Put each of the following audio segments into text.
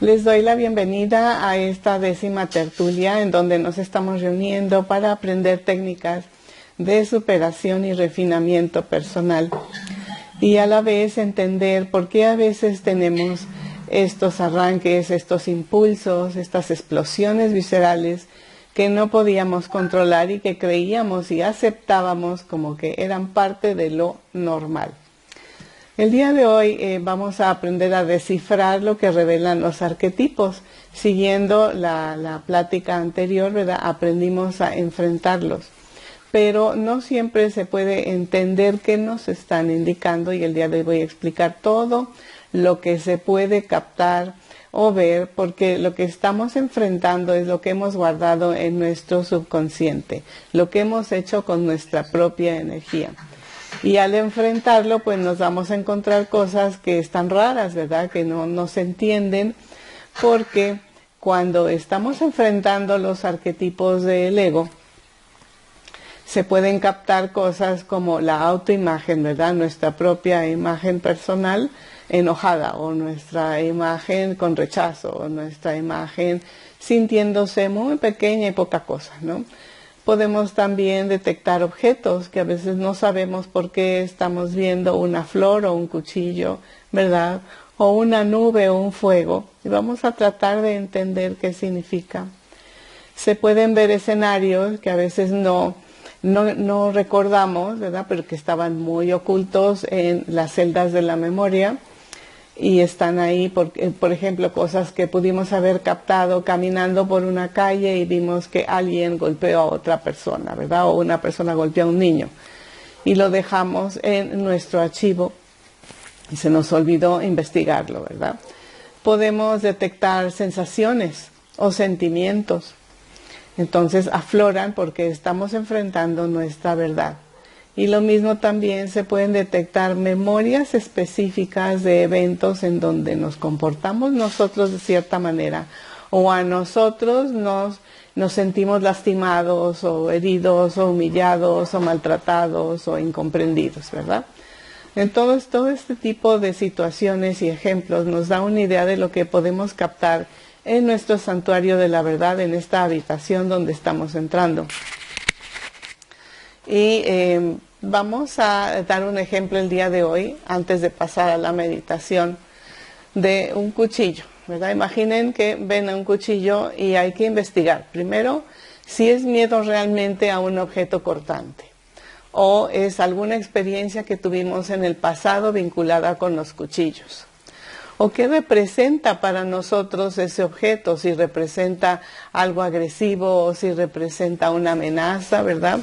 Les doy la bienvenida a esta 10ª tertulia en donde nos estamos reuniendo para aprender técnicas de superación y refinamiento personal y a la vez entender por qué a veces tenemos estos arranques, estos impulsos, estas explosiones viscerales que no podíamos controlar y que creíamos y aceptábamos como que eran parte de lo normal. El día de hoy vamos a aprender a descifrar lo que revelan los arquetipos. Siguiendo la plática anterior, ¿verdad? Aprendimos a enfrentarlos. Pero no siempre se puede entender qué nos están indicando y el día de hoy voy a explicar todo lo que se puede captar o ver, porque lo que estamos enfrentando es lo que hemos guardado en nuestro subconsciente, lo que hemos hecho con nuestra propia energía. Y al enfrentarlo, pues nos vamos a encontrar cosas que están raras, ¿verdad? Que no se entienden, porque cuando estamos enfrentando los arquetipos del ego, se pueden captar cosas como la autoimagen, ¿verdad? Nuestra propia imagen personal enojada, o nuestra imagen con rechazo, o nuestra imagen sintiéndose muy pequeña y poca cosa, ¿no? Podemos también detectar objetos que a veces no sabemos por qué estamos viendo una flor o un cuchillo, ¿verdad? O una nube o un fuego. Y vamos a tratar de entender qué significa. Se pueden ver escenarios que a veces no recordamos, ¿verdad? Pero que estaban muy ocultos en las celdas de la memoria. Y están ahí, por ejemplo, cosas que pudimos haber captado caminando por una calle y vimos que alguien golpeó a otra persona, ¿verdad? O una persona golpeó a un niño. Y lo dejamos en nuestro archivo y se nos olvidó investigarlo, ¿verdad? Podemos detectar sensaciones o sentimientos. Entonces afloran porque estamos enfrentando nuestra verdad. Y lo mismo también se pueden detectar memorias específicas de eventos en donde nos comportamos nosotros de cierta manera o a nosotros nos sentimos lastimados o heridos o humillados o maltratados o incomprendidos, ¿verdad? Entonces todo este tipo de situaciones y ejemplos nos da una idea de lo que podemos captar en nuestro santuario de la verdad, en esta habitación donde estamos entrando. Y vamos a dar un ejemplo el día de hoy, antes de pasar a la meditación, de un cuchillo, ¿verdad? Imaginen que ven a un cuchillo y hay que investigar. Primero, si es miedo realmente a un objeto cortante, o es alguna experiencia que tuvimos en el pasado vinculada con los cuchillos. ¿O qué representa para nosotros ese objeto? Si representa algo agresivo o si representa una amenaza, ¿verdad?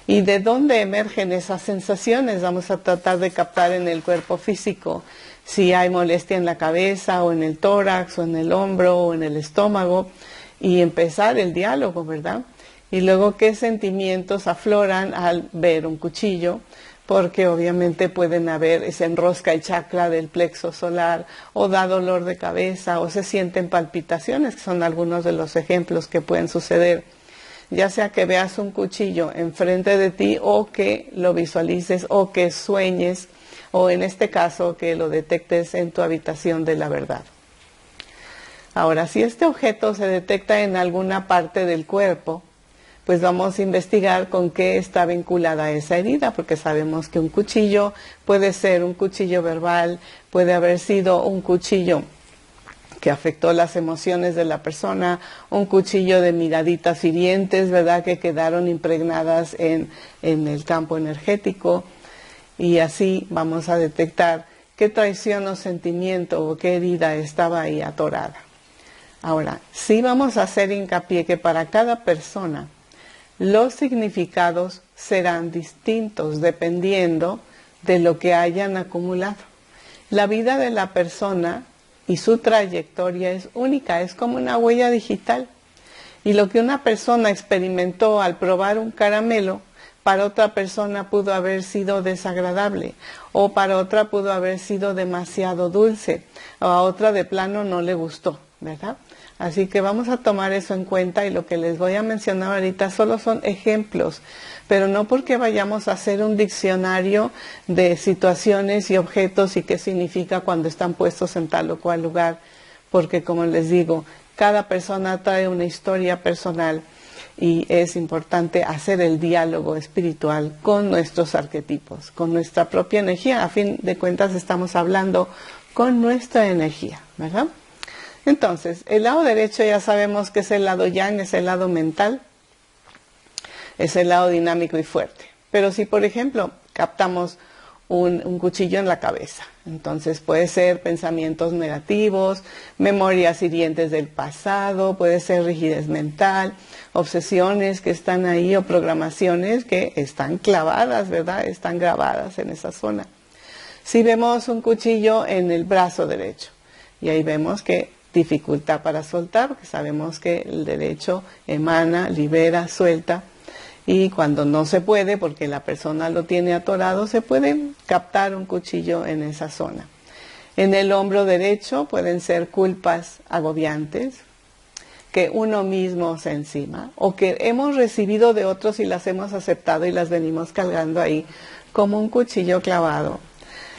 ¿Y de dónde emergen esas sensaciones? Vamos a tratar de captar en el cuerpo físico si hay molestia en la cabeza o en el tórax o en el hombro o en el estómago y empezar el diálogo, ¿verdad? Y luego qué sentimientos afloran al ver un cuchillo, porque obviamente pueden haber, se enrosca el chakra del plexo solar o da dolor de cabeza o se sienten palpitaciones, que son algunos de los ejemplos que pueden suceder. Ya sea que veas un cuchillo enfrente de ti o que lo visualices o que sueñes o en este caso que lo detectes en tu habitación de la verdad. Ahora, si este objeto se detecta en alguna parte del cuerpo, pues vamos a investigar con qué está vinculada esa herida, porque sabemos que un cuchillo puede ser un cuchillo verbal, puede haber sido un cuchillo que afectó las emociones de la persona, un cuchillo de miraditas hirientes, ¿verdad?, que quedaron impregnadas en el campo energético, y así vamos a detectar qué traición o sentimiento o qué herida estaba ahí atorada. Ahora, sí vamos a hacer hincapié que para cada persona los significados serán distintos dependiendo de lo que hayan acumulado. La vida de la persona y su trayectoria es única, es como una huella digital. Y lo que una persona experimentó al probar un caramelo, para otra persona pudo haber sido desagradable, o para otra pudo haber sido demasiado dulce, o a otra de plano no le gustó, ¿verdad? Así que vamos a tomar eso en cuenta y lo que les voy a mencionar ahorita solo son ejemplos, pero no porque vayamos a hacer un diccionario de situaciones y objetos y qué significa cuando están puestos en tal o cual lugar, porque como les digo, cada persona trae una historia personal y es importante hacer el diálogo espiritual con nuestros arquetipos, con nuestra propia energía. A fin de cuentas estamos hablando con nuestra energía, ¿verdad? Entonces, el lado derecho ya sabemos que es el lado yang, es el lado mental, es el lado dinámico y fuerte. Pero si, por ejemplo, captamos un cuchillo en la cabeza, entonces puede ser pensamientos negativos, memorias hirientes del pasado, puede ser rigidez mental, obsesiones que están ahí o programaciones que están clavadas, ¿verdad? Están grabadas en esa zona. Si vemos un cuchillo en el brazo derecho, y ahí vemos que dificultad para soltar, porque sabemos que el derecho emana, libera, suelta, y cuando no se puede, porque la persona lo tiene atorado, se puede captar un cuchillo en esa zona. En el hombro derecho pueden ser culpas agobiantes, que uno mismo se encima, o que hemos recibido de otros y las hemos aceptado y las venimos cargando ahí como un cuchillo clavado.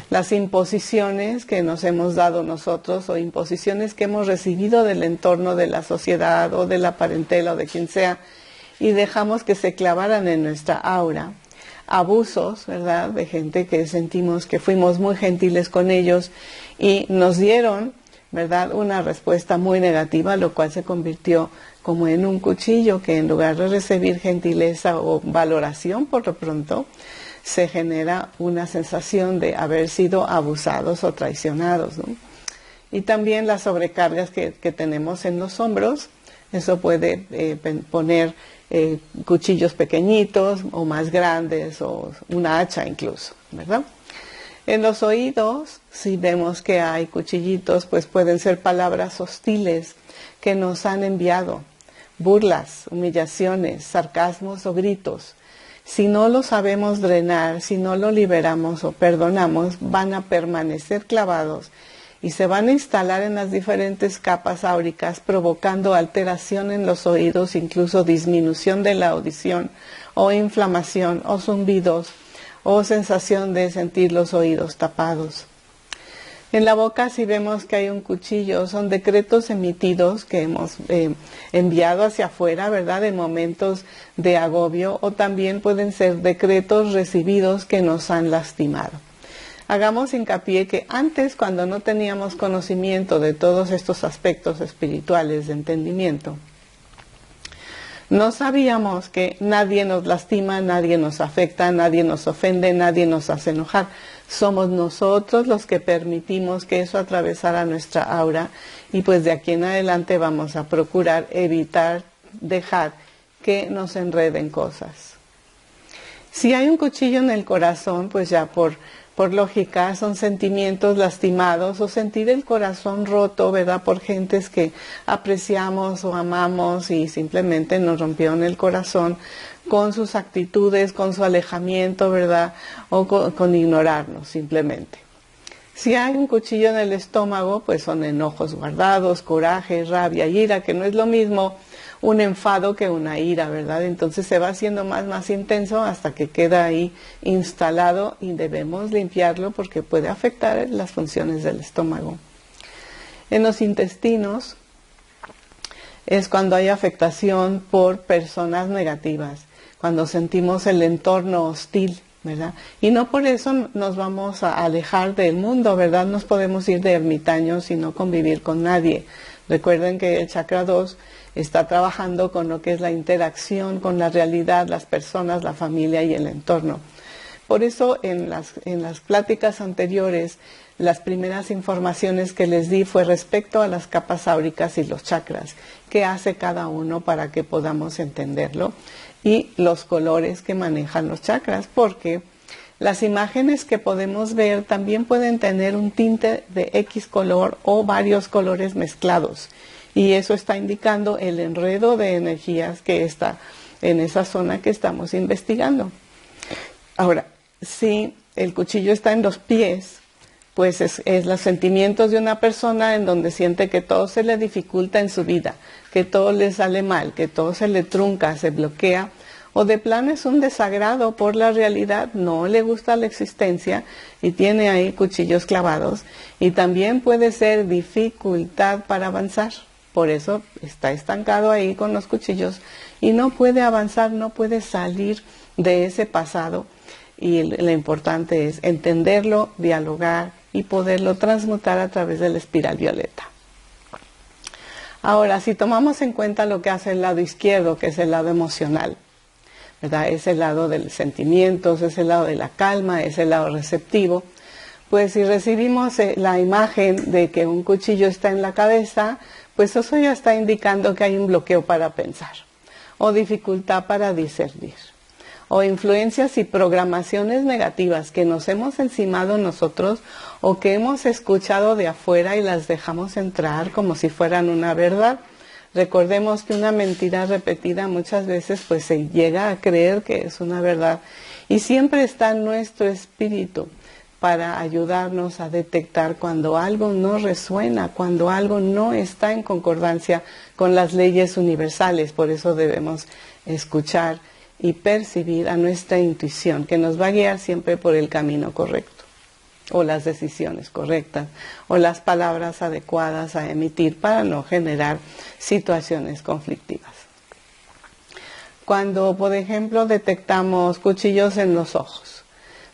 Las imposiciones que nos hemos dado nosotros o imposiciones que hemos recibido del entorno de la sociedad o de la parentela o de quien sea, y dejamos que se clavaran en nuestra aura. Abusos, ¿verdad?, de gente que sentimos que fuimos muy gentiles con ellos y nos dieron, ¿verdad?, una respuesta muy negativa, lo cual se convirtió como en un cuchillo que en lugar de recibir gentileza o valoración por lo pronto, se genera una sensación de haber sido abusados o traicionados, ¿no? Y también las sobrecargas que tenemos en los hombros, eso puede poner cuchillos pequeñitos o más grandes o una hacha incluso, ¿verdad? En los oídos, si vemos que hay cuchillitos, pues pueden ser palabras hostiles que nos han enviado, burlas, humillaciones, sarcasmos o gritos. Si no lo sabemos drenar, si no lo liberamos o perdonamos, van a permanecer clavados y se van a instalar en las diferentes capas áuricas, provocando alteración en los oídos, incluso disminución de la audición, o inflamación, o zumbidos, o sensación de sentir los oídos tapados. En la boca, si vemos que hay un cuchillo, son decretos emitidos que hemos enviado hacia afuera, ¿verdad?, en momentos de agobio, o también pueden ser decretos recibidos que nos han lastimado. Hagamos hincapié que antes, cuando no teníamos conocimiento de todos estos aspectos espirituales de entendimiento, no sabíamos que nadie nos lastima, nadie nos afecta, nadie nos ofende, nadie nos hace enojar. Somos nosotros los que permitimos que eso atravesara nuestra aura y pues de aquí en adelante vamos a procurar evitar, dejar que nos enreden cosas. Si hay un cuchillo en el corazón, pues ya por lógica son sentimientos lastimados o sentir el corazón roto, ¿verdad?, por gentes que apreciamos o amamos y simplemente nos rompieron el corazón con sus actitudes, con su alejamiento, ¿verdad?, o con ignorarnos simplemente. Si hay un cuchillo en el estómago, pues son enojos guardados, coraje, rabia, ira, que no es lo mismo un enfado que una ira, ¿verdad? Entonces se va haciendo más intenso hasta que queda ahí instalado y debemos limpiarlo porque puede afectar las funciones del estómago. En los intestinos es cuando hay afectación por personas negativas, cuando sentimos el entorno hostil, ¿verdad? Y no por eso nos vamos a alejar del mundo, ¿verdad? Nos podemos ir de ermitaños y no convivir con nadie. Recuerden que el chakra 2 está trabajando con lo que es la interacción con la realidad, las personas, la familia y el entorno. Por eso en las pláticas anteriores, las primeras informaciones que les di fue respecto a las capas áuricas y los chakras, qué hace cada uno para que podamos entenderlo, y los colores que manejan los chakras, porque las imágenes que podemos ver también pueden tener un tinte de X color o varios colores mezclados. Y eso está indicando el enredo de energías que está en esa zona que estamos investigando. Ahora, si el cuchillo está en los pies, pues es los sentimientos de una persona en donde siente que todo se le dificulta en su vida, que todo le sale mal, que todo se le trunca, se bloquea, O de plano es un desagrado por la realidad, no le gusta la existencia y tiene ahí cuchillos clavados. Y también puede ser dificultad para avanzar. Por eso está estancado ahí con los cuchillos y no puede avanzar, no puede salir de ese pasado. Y lo importante es entenderlo, dialogar y poderlo transmutar a través de la espiral violeta. Ahora, si tomamos en cuenta lo que hace el lado izquierdo, que es el lado emocional, ¿verdad? Es el lado de los sentimientos, es el lado de la calma, es el lado receptivo. Pues si recibimos la imagen de que un cuchillo está en la cabeza, pues eso ya está indicando que hay un bloqueo para pensar, o dificultad para discernir, o influencias y programaciones negativas que nos hemos encimado nosotros o que hemos escuchado de afuera y las dejamos entrar como si fueran una verdad. Recordemos que una mentira repetida muchas veces pues se llega a creer que es una verdad y siempre está nuestro espíritu para ayudarnos a detectar cuando algo no resuena, cuando algo no está en concordancia con las leyes universales. Por eso debemos escuchar y percibir a nuestra intuición, que nos va a guiar siempre por el camino correcto, o las decisiones correctas, o las palabras adecuadas a emitir para no generar situaciones conflictivas. Cuando, por ejemplo, detectamos cuchillos en los ojos,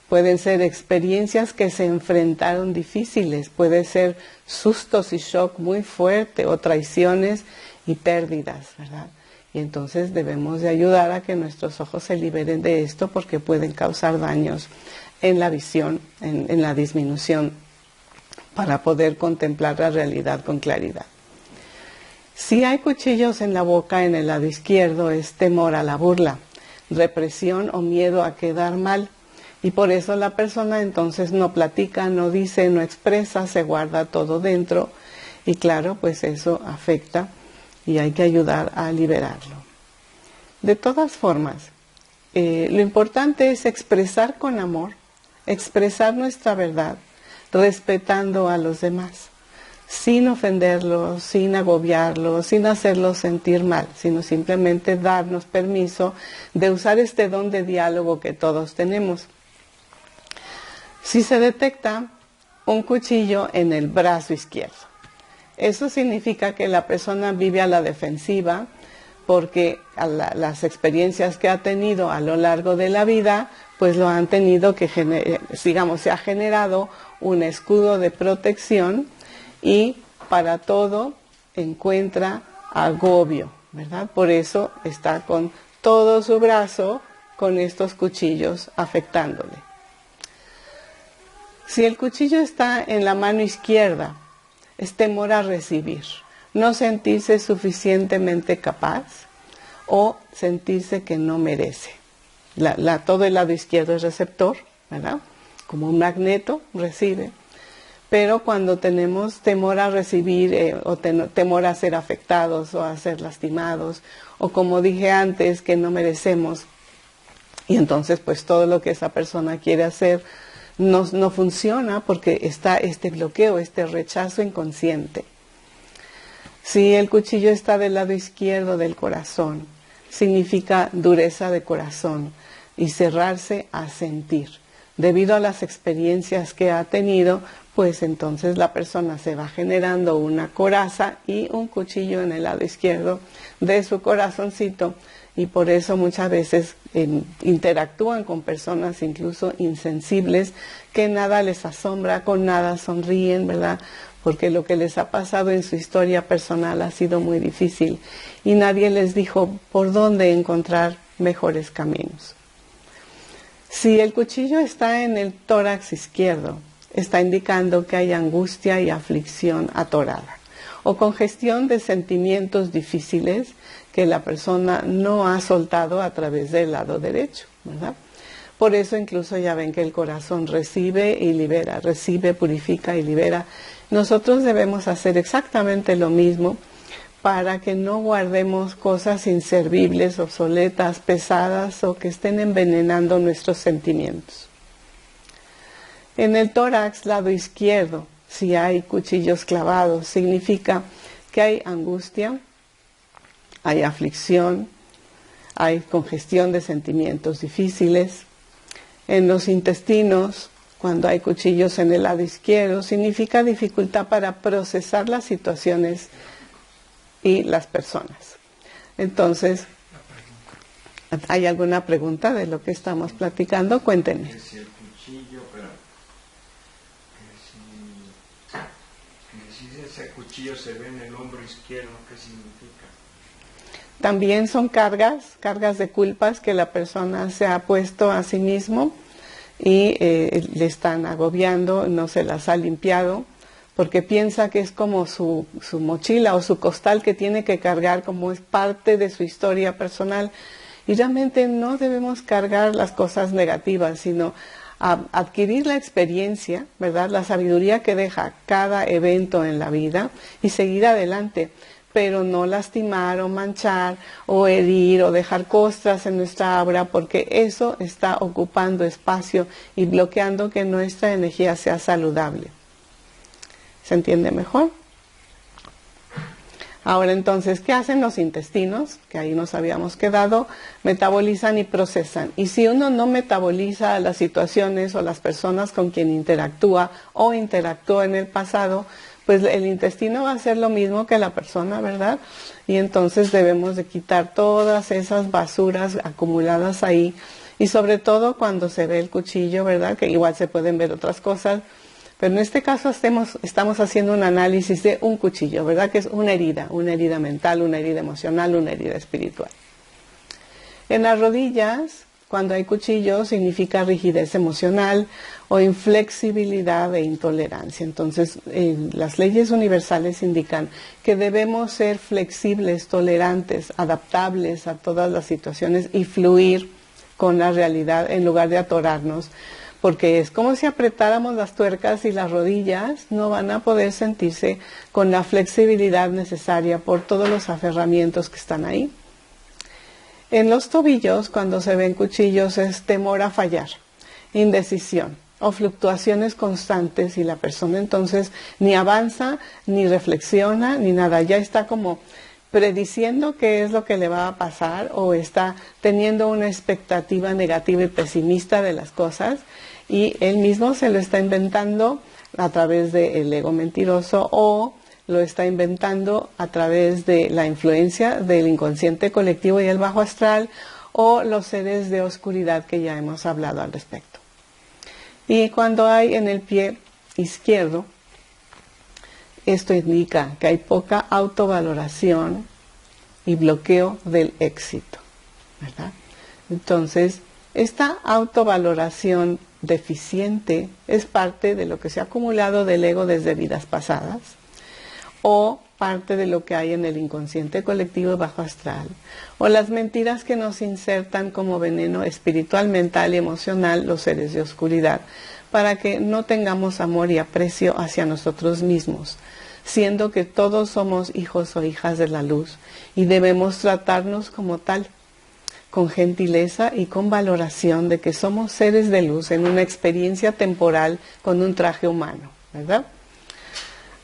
pueden ser experiencias que se enfrentaron difíciles, puede ser sustos y shock muy fuerte, o traiciones y pérdidas, ¿verdad? Y entonces debemos de ayudar a que nuestros ojos se liberen de esto porque pueden causar daños en la visión, en la disminución, para poder contemplar la realidad con claridad. Si hay cuchillos en la boca, en el lado izquierdo, es temor a la burla, represión o miedo a quedar mal. Y por eso la persona entonces no platica, no dice, no expresa, se guarda todo dentro. Y claro, pues eso afecta y hay que ayudar a liberarlo. De todas formas, lo importante es expresar con amor, expresar nuestra verdad, respetando a los demás, sin ofenderlos, sin agobiarlos, sin hacerlos sentir mal, sino simplemente darnos permiso de usar este don de diálogo que todos tenemos. Si se detecta un cuchillo en el brazo izquierdo, eso significa que la persona vive a la defensiva porque las experiencias que ha tenido a lo largo de la vida, pues lo han tenido que, digamos, se ha generado un escudo de protección y para todo encuentra agobio, ¿verdad? Por eso está con todo su brazo con estos cuchillos afectándole. Si el cuchillo está en la mano izquierda, es temor a recibir, no sentirse suficientemente capaz o sentirse que no merece. Todo el lado izquierdo es receptor, ¿verdad? Como un magneto recibe. Pero cuando tenemos temor a recibir o temor a ser afectados o a ser lastimados, o como dije antes, que no merecemos, y entonces pues todo lo que esa persona quiere hacer no funciona porque está este bloqueo, este rechazo inconsciente. Si el cuchillo está del lado izquierdo del corazón, significa dureza de corazón y cerrarse a sentir. Debido a las experiencias que ha tenido, pues entonces la persona se va generando una coraza y un cuchillo en el lado izquierdo de su corazoncito, y por eso muchas veces interactúan con personas incluso insensibles, que nada les asombra, con nada sonríen, ¿verdad? Porque lo que les ha pasado en su historia personal ha sido muy difícil y nadie les dijo por dónde encontrar mejores caminos. Si el cuchillo está en el tórax izquierdo, está indicando que hay angustia y aflicción atorada o congestión de sentimientos difíciles que la persona no ha soltado a través del lado derecho, ¿verdad? Por eso incluso ya ven que el corazón recibe y libera, recibe, purifica y libera. Nosotros debemos hacer exactamente lo mismo para que no guardemos cosas inservibles, obsoletas, pesadas o que estén envenenando nuestros sentimientos. En el tórax, lado izquierdo, si hay cuchillos clavados, significa que hay angustia, hay aflicción, hay congestión de sentimientos difíciles. En los intestinos, cuando hay cuchillos en el lado izquierdo, significa dificultad para procesar las situaciones y las personas. Entonces, ¿hay alguna pregunta de lo que estamos platicando? Cuéntenme. Que si el cuchillo, pero que si ese cuchillo se ve en el hombro izquierdo, ¿qué significa? También son cargas de culpas que la persona se ha puesto a sí mismo y le están agobiando, no se las ha limpiado, porque piensa que es como su mochila o su costal que tiene que cargar, como es parte de su historia personal. Y realmente no debemos cargar las cosas negativas, sino adquirir la experiencia, ¿verdad? La sabiduría que deja cada evento en la vida y seguir adelante, pero no lastimar o manchar o herir o dejar costras en nuestra aura, porque eso está ocupando espacio y bloqueando que nuestra energía sea saludable. ¿Se entiende mejor? Ahora entonces, ¿qué hacen los intestinos? Que ahí nos habíamos quedado, metabolizan y procesan. Y si uno no metaboliza las situaciones o las personas con quien interactúa o interactuó en el pasado, pues el intestino va a hacer lo mismo que la persona, ¿verdad? Y entonces debemos de quitar todas esas basuras acumuladas ahí. Y sobre todo cuando se ve el cuchillo, ¿verdad? Que igual se pueden ver otras cosas. Pero en este caso estamos haciendo un análisis de un cuchillo, ¿verdad? Que es una herida mental, una herida emocional, una herida espiritual. En las rodillas, cuando hay cuchillos, significa rigidez emocional o inflexibilidad e intolerancia. Entonces, las leyes universales indican que debemos ser flexibles, tolerantes, adaptables a todas las situaciones y fluir con la realidad en lugar de atorarnos. Porque es como si apretáramos las tuercas y las rodillas no van a poder sentirse con la flexibilidad necesaria por todos los aferramientos que están ahí. En los tobillos, cuando se ven cuchillos, es temor a fallar, indecisión o fluctuaciones constantes y la persona entonces ni avanza, ni reflexiona, ni nada. Ya está como prediciendo qué es lo que le va a pasar o está teniendo una expectativa negativa y pesimista de las cosas y él mismo se lo está inventando a través del ego mentiroso o lo está inventando a través de la influencia del inconsciente colectivo y el bajo astral o los seres de oscuridad que ya hemos hablado al respecto. Y cuando hay en el pie izquierdo, esto indica que hay poca autovaloración y bloqueo del éxito, ¿verdad? Entonces, esta autovaloración deficiente es parte de lo que se ha acumulado del ego desde vidas pasadas o parte de lo que hay en el inconsciente colectivo bajo astral o las mentiras que nos insertan como veneno espiritual, mental y emocional los seres de oscuridad para que no tengamos amor y aprecio hacia nosotros mismos, siendo que todos somos hijos o hijas de la luz y debemos tratarnos como tal, con gentileza y con valoración de que somos seres de luz en una experiencia temporal con un traje humano, ¿verdad?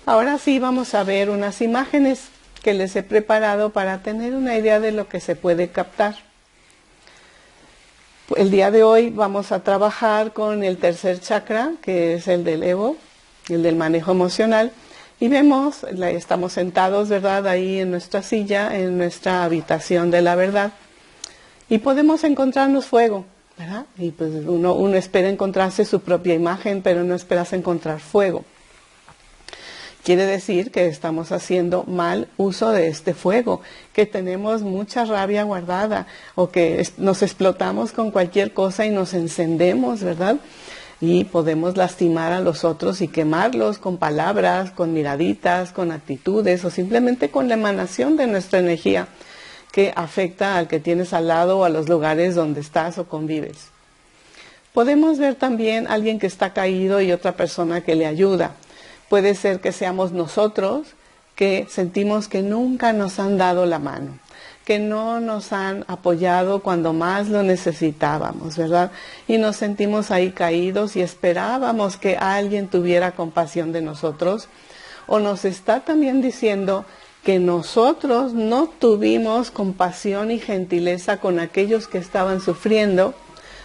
Ahora sí vamos a ver unas imágenes que les he preparado para tener una idea de lo que se puede captar. El día de hoy vamos a trabajar con el tercer chakra, que es el del ego, el del manejo emocional, y vemos, estamos sentados, ¿verdad?, ahí en nuestra silla, en nuestra habitación de la verdad, y podemos encontrarnos fuego, ¿verdad? Y pues uno espera encontrarse su propia imagen, pero no esperas encontrar fuego. Quiere decir que estamos haciendo mal uso de este fuego, que tenemos mucha rabia guardada o que nos explotamos con cualquier cosa y nos encendemos, ¿verdad? Y podemos lastimar a los otros y quemarlos con palabras, con miraditas, con actitudes o simplemente con la emanación de nuestra energía que afecta al que tienes al lado o a los lugares donde estás o convives. Podemos ver también a alguien que está caído y otra persona que le ayuda. Puede ser que seamos nosotros que sentimos que nunca nos han dado la mano, que no nos han apoyado cuando más lo necesitábamos, ¿verdad? Y nos sentimos ahí caídos y esperábamos que alguien tuviera compasión de nosotros. O nos está también diciendo que nosotros no tuvimos compasión y gentileza con aquellos que estaban sufriendo,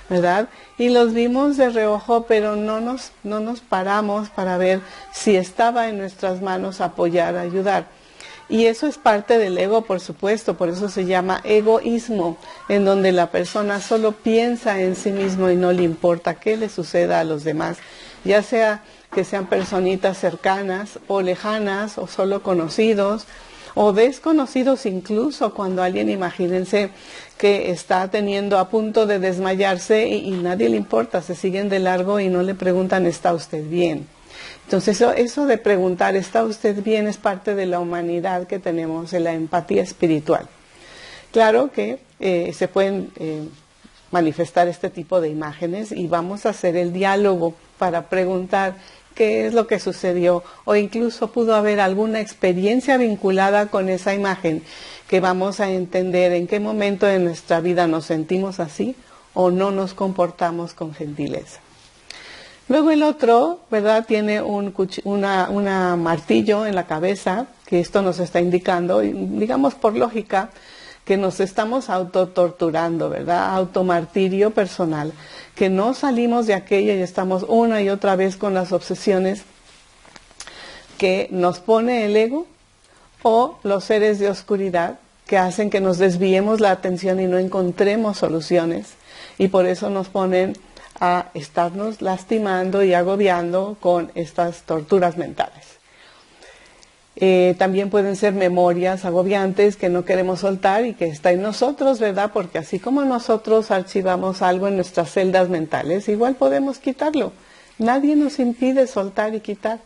¿verdad? Y los vimos de reojo, pero no nos paramos para ver si estaba en nuestras manos apoyar, ayudar. Y eso es parte del ego, por supuesto, por eso se llama egoísmo, en donde la persona solo piensa en sí mismo y no le importa qué le suceda a los demás, ya sea que sean personitas cercanas o lejanas o solo conocidos o desconocidos, incluso cuando alguien, imagínense, que está a punto de desmayarse y nadie le importa, se siguen de largo y no le preguntan, ¿está usted bien? Entonces eso de preguntar, ¿está usted bien?, es parte de la humanidad que tenemos, de la empatía espiritual. Claro que se pueden manifestar este tipo de imágenes y vamos a hacer el diálogo para preguntar qué es lo que sucedió, o incluso pudo haber alguna experiencia vinculada con esa imagen que vamos a entender en qué momento de nuestra vida nos sentimos así o no nos comportamos con gentileza. Luego el otro, ¿verdad?, tiene una martillo en la cabeza, que esto nos está indicando, digamos por lógica, que nos estamos autotorturando, ¿verdad?, automartirio personal, que no salimos de aquello y estamos una y otra vez con las obsesiones que nos pone el ego o los seres de oscuridad que hacen que nos desviemos la atención y no encontremos soluciones, y por eso nos ponen a estarnos lastimando y agobiando con estas torturas mentales. También pueden ser memorias agobiantes que no queremos soltar y que está en nosotros, ¿verdad? Porque así como nosotros archivamos algo en nuestras celdas mentales, igual podemos quitarlo. Nadie nos impide soltar y quitar,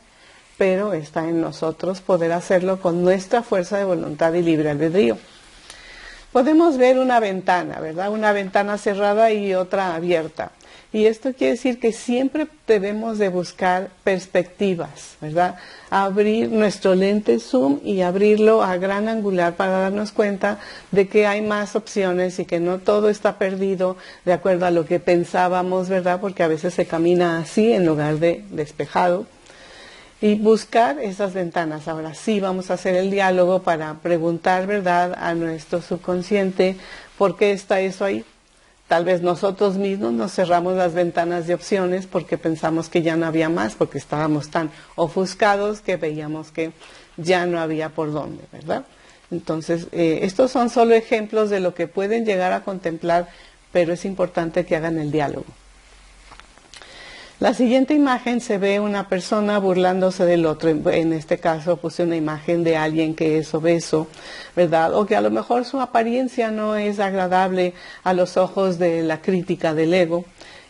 pero está en nosotros poder hacerlo con nuestra fuerza de voluntad y libre albedrío. Podemos ver una ventana, ¿verdad? Una ventana cerrada y otra abierta. Y esto quiere decir que siempre debemos de buscar perspectivas, ¿verdad? Abrir nuestro lente zoom y abrirlo a gran angular para darnos cuenta de que hay más opciones y que no todo está perdido de acuerdo a lo que pensábamos, ¿verdad? Porque a veces se camina así en lugar de despejado. Y buscar esas ventanas. Ahora sí vamos a hacer el diálogo para preguntar, ¿verdad?, a nuestro subconsciente por qué está eso ahí. Tal vez nosotros mismos nos cerramos las ventanas de opciones porque pensamos que ya no había más, porque estábamos tan ofuscados que veíamos que ya no había por dónde, ¿verdad? Entonces, estos son solo ejemplos de lo que pueden llegar a contemplar, pero es importante que hagan el diálogo. La siguiente imagen se ve una persona burlándose del otro. En este caso puse una imagen de alguien que es obeso, ¿verdad? O que a lo mejor su apariencia no es agradable a los ojos de la crítica del ego.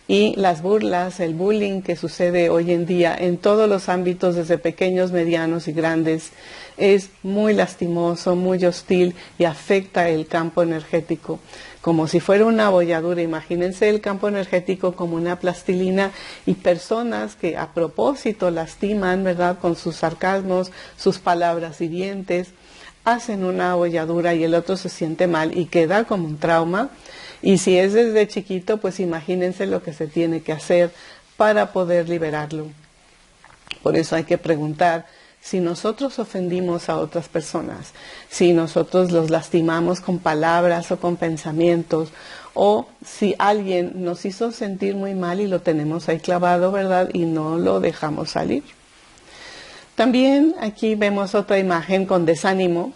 Y las burlas, el bullying que sucede hoy en día en todos los ámbitos, desde pequeños, medianos y grandes, es muy lastimoso, muy hostil y afecta el campo energético. Como si fuera una abolladura, imagínense el campo energético como una plastilina y personas que a propósito lastiman, ¿verdad?, con sus sarcasmos, sus palabras hirientes, hacen una abolladura y el otro se siente mal y queda como un trauma. Y si es desde chiquito, pues imagínense lo que se tiene que hacer para poder liberarlo. Por eso hay que preguntar si nosotros ofendimos a otras personas, si nosotros los lastimamos con palabras o con pensamientos, o si alguien nos hizo sentir muy mal y lo tenemos ahí clavado, ¿verdad?, y no lo dejamos salir. También aquí vemos otra imagen con desánimo,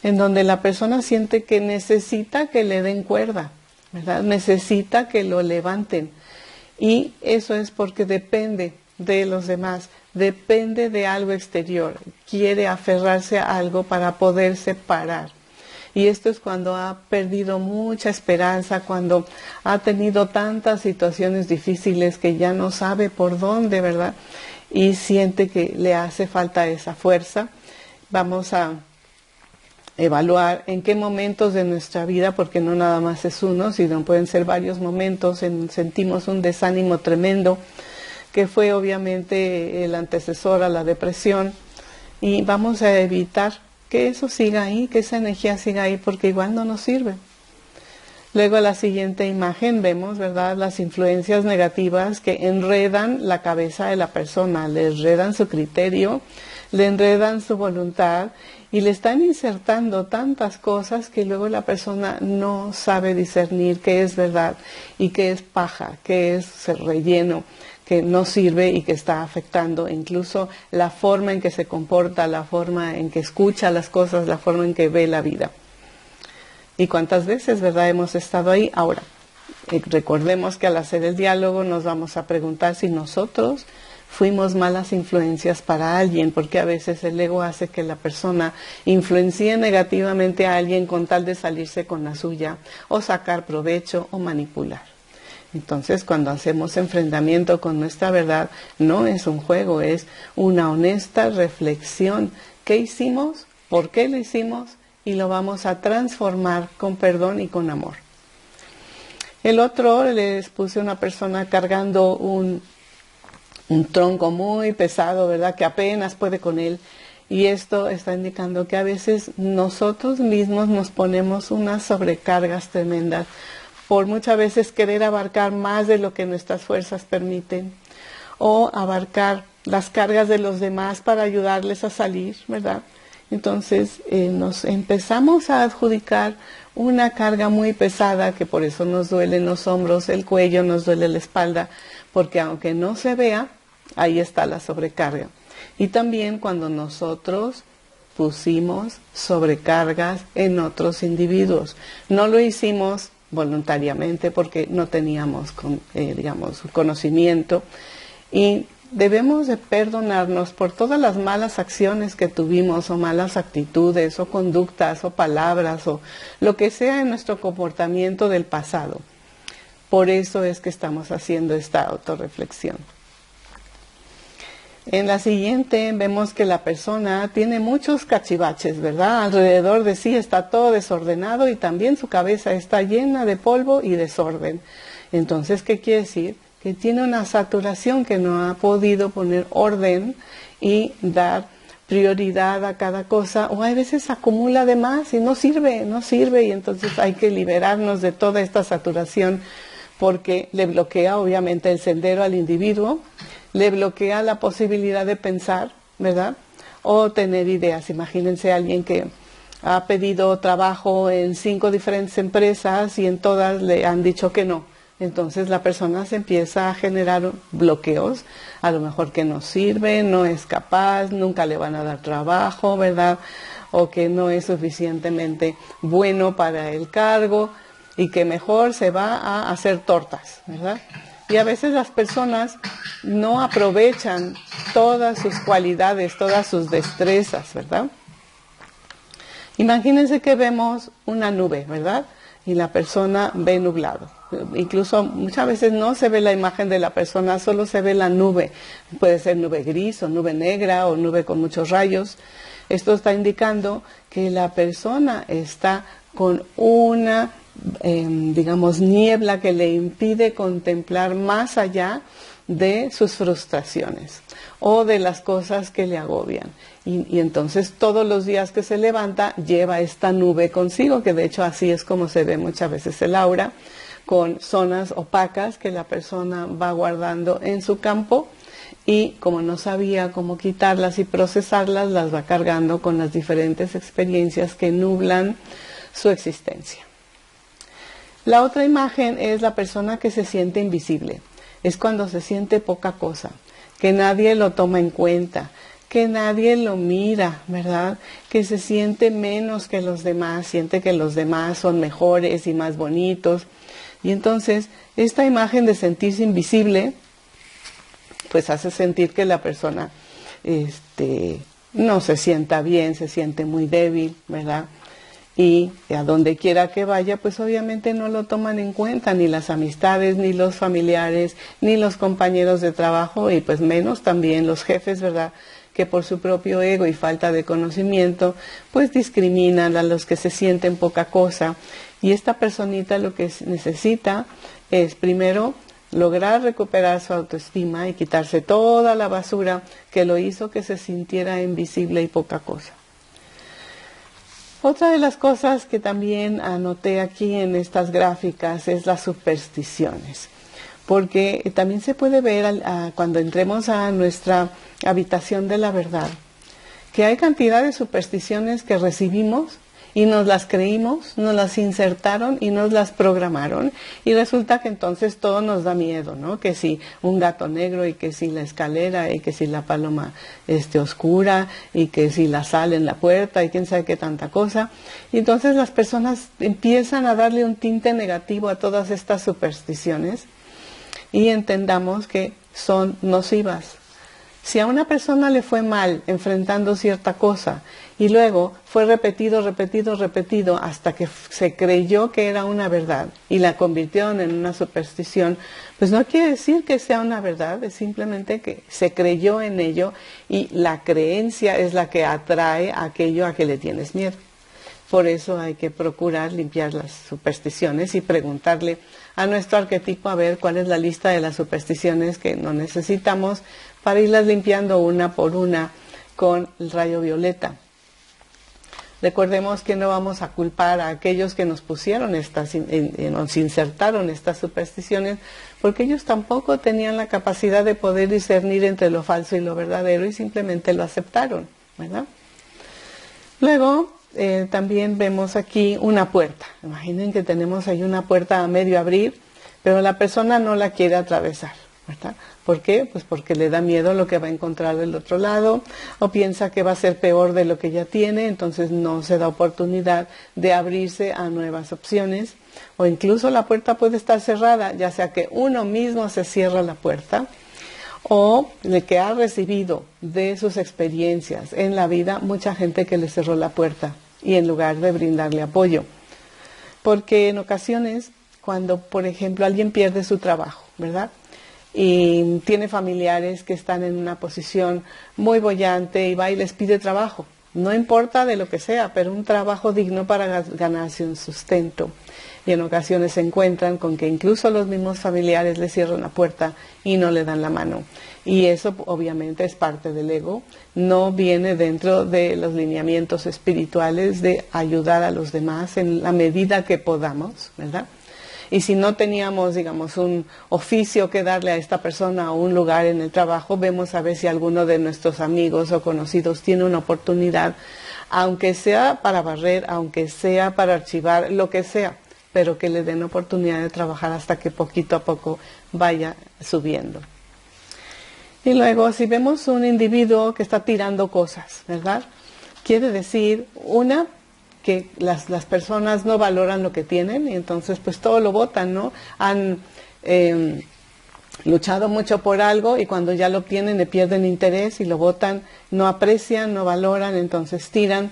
en donde la persona siente que necesita que le den cuerda, ¿verdad? Necesita que lo levanten. Y eso es porque depende de los demás, depende de algo exterior, quiere aferrarse a algo para poderse parar. Y esto es cuando ha perdido mucha esperanza, cuando ha tenido tantas situaciones difíciles que ya no sabe por dónde, ¿verdad? Y siente que le hace falta esa fuerza. Vamos a evaluar en qué momentos de nuestra vida, porque no nada más es uno, sino pueden ser varios momentos, sentimos un desánimo tremendo, que fue obviamente el antecesor a la depresión, y vamos a evitar que eso siga ahí, que esa energía siga ahí, porque igual no nos sirve. Luego en la siguiente imagen vemos, ¿verdad?, las influencias negativas que enredan la cabeza de la persona, le enredan su criterio, le enredan su voluntad y le están insertando tantas cosas que luego la persona no sabe discernir qué es verdad y qué es paja, qué es relleno, que no sirve y que está afectando incluso la forma en que se comporta, la forma en que escucha las cosas, la forma en que ve la vida. ¿Y cuántas veces, verdad, hemos estado ahí? Ahora, recordemos que al hacer el diálogo nos vamos a preguntar si nosotros fuimos malas influencias para alguien, porque a veces el ego hace que la persona influencie negativamente a alguien con tal de salirse con la suya, o sacar provecho o manipular. Entonces, cuando hacemos enfrentamiento con nuestra verdad, no es un juego, es una honesta reflexión. ¿Qué hicimos? ¿Por qué lo hicimos? Y lo vamos a transformar con perdón y con amor. El otro, les puse una persona cargando un tronco muy pesado, ¿verdad? Que apenas puede con él. Y esto está indicando que a veces nosotros mismos nos ponemos unas sobrecargas tremendas por muchas veces querer abarcar más de lo que nuestras fuerzas permiten, o abarcar las cargas de los demás para ayudarles a salir, ¿verdad? Entonces nos empezamos a adjudicar una carga muy pesada, que por eso nos duelen los hombros, el cuello, nos duele la espalda, porque aunque no se vea, ahí está la sobrecarga. Y también cuando nosotros pusimos sobrecargas en otros individuos, no lo hicimos voluntariamente porque no teníamos conocimiento, y debemos de perdonarnos por todas las malas acciones que tuvimos, o malas actitudes, o conductas, o palabras, o lo que sea en nuestro comportamiento del pasado. Por eso es que estamos haciendo esta autorreflexión. En la siguiente vemos que la persona tiene muchos cachivaches, ¿verdad? Alrededor de sí está todo desordenado y también su cabeza está llena de polvo y desorden. Entonces, ¿qué quiere decir? Que tiene una saturación, que no ha podido poner orden y dar prioridad a cada cosa, o a veces acumula de más y no sirve, y entonces hay que liberarnos de toda esta saturación, porque le bloquea obviamente el sendero al individuo, le bloquea la posibilidad de pensar, ¿verdad? O tener ideas. Imagínense a alguien que ha pedido trabajo en 5 diferentes empresas y en todas le han dicho que no. Entonces la persona se empieza a generar bloqueos, a lo mejor que no sirve, no es capaz, nunca le van a dar trabajo, ¿verdad? O que no es suficientemente bueno para el cargo y que mejor se va a hacer tortas, ¿verdad? Y a veces las personas no aprovechan todas sus cualidades, todas sus destrezas, ¿verdad? Imagínense que vemos una nube, ¿verdad? Y la persona ve nublado. Incluso muchas veces no se ve la imagen de la persona, solo se ve la nube. Puede ser nube gris o nube negra o nube con muchos rayos. Esto está indicando que la persona está con una niebla que le impide contemplar más allá de sus frustraciones o de las cosas que le agobian. Y entonces todos los días que se levanta lleva esta nube consigo, que de hecho así es como se ve muchas veces el aura, con zonas opacas que la persona va guardando en su campo, y como no sabía cómo quitarlas y procesarlas, las va cargando con las diferentes experiencias que nublan su existencia. La otra imagen es la persona que se siente invisible. Es cuando se siente poca cosa, que nadie lo toma en cuenta, que nadie lo mira, ¿verdad? Que se siente menos que los demás, siente que los demás son mejores y más bonitos. Y entonces, esta imagen de sentirse invisible, pues hace sentir que la persona no se sienta bien, se siente muy débil, ¿verdad? Y a donde quiera que vaya, pues obviamente no lo toman en cuenta, ni las amistades, ni los familiares, ni los compañeros de trabajo, y pues menos también los jefes, ¿verdad?, que por su propio ego y falta de conocimiento, pues discriminan a los que se sienten poca cosa. Y esta personita lo que necesita es, primero, lograr recuperar su autoestima y quitarse toda la basura que lo hizo que se sintiera invisible y poca cosa. Otra de las cosas que también anoté aquí en estas gráficas es las supersticiones, porque también se puede ver cuando entremos a nuestra habitación de la verdad, que hay cantidad de supersticiones que recibimos y nos las creímos, nos las insertaron y nos las programaron, y resulta que entonces todo nos da miedo, ¿no? Que si un gato negro, y que si la escalera, y que si la paloma oscura, y que si la sal en la puerta, y quién sabe qué tanta cosa. Y entonces las personas empiezan a darle un tinte negativo a todas estas supersticiones, y entendamos que son nocivas. Si a una persona le fue mal enfrentando cierta cosa y luego fue repetido hasta que se creyó que era una verdad y la convirtieron en una superstición, pues no quiere decir que sea una verdad, es simplemente que se creyó en ello, y la creencia es la que atrae aquello a que le tienes miedo. Por eso hay que procurar limpiar las supersticiones y preguntarle a nuestro arquetipo a ver cuál es la lista de las supersticiones que no necesitamos, para irlas limpiando una por una con el rayo violeta. Recordemos que no vamos a culpar a aquellos que nos pusieron nos insertaron estas supersticiones, porque ellos tampoco tenían la capacidad de poder discernir entre lo falso y lo verdadero, y simplemente lo aceptaron, ¿verdad? Luego, también vemos aquí una puerta. Imaginen que tenemos ahí una puerta a medio abrir, pero la persona no la quiere atravesar, ¿verdad? ¿Por qué? Pues porque le da miedo lo que va a encontrar del otro lado, o piensa que va a ser peor de lo que ya tiene, entonces no se da oportunidad de abrirse a nuevas opciones. O incluso la puerta puede estar cerrada, ya sea que uno mismo se cierra la puerta, o de que ha recibido de sus experiencias en la vida mucha gente que le cerró la puerta, y en lugar de brindarle apoyo. Porque en ocasiones, cuando por ejemplo alguien pierde su trabajo, ¿verdad?, y tiene familiares que están en una posición muy boyante, y va y les pide trabajo, no importa de lo que sea, pero un trabajo digno para ganarse un sustento. Y en ocasiones se encuentran con que incluso los mismos familiares le cierran la puerta y no le dan la mano. Y eso obviamente es parte del ego, no viene dentro de los lineamientos espirituales de ayudar a los demás en la medida que podamos, ¿verdad? Y si no teníamos, digamos, un oficio que darle a esta persona o un lugar en el trabajo, vemos a ver si alguno de nuestros amigos o conocidos tiene una oportunidad, aunque sea para barrer, aunque sea para archivar, lo que sea, pero que le den oportunidad de trabajar hasta que poquito a poco vaya subiendo. Y luego, si vemos un individuo que está tirando cosas, ¿verdad?, quiere decir, que las personas no valoran lo que tienen, y entonces pues todo lo botan, ¿no? Han luchado mucho por algo, y cuando ya lo obtienen le pierden interés y lo botan, no aprecian, no valoran, entonces tiran.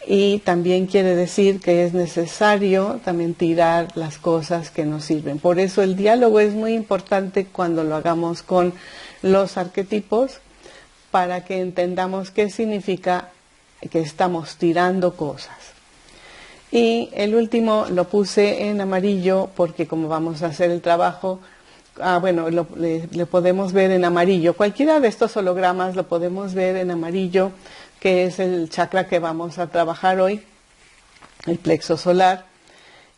Y también quiere decir que es necesario también tirar las cosas que nos sirven. Por eso el diálogo es muy importante cuando lo hagamos con los arquetipos, para que entendamos qué significa que estamos tirando cosas. Y el último lo puse en amarillo porque como vamos a hacer el trabajo, le podemos ver en amarillo. Cualquiera de estos hologramas lo podemos ver en amarillo, que es el chakra que vamos a trabajar hoy, el plexo solar.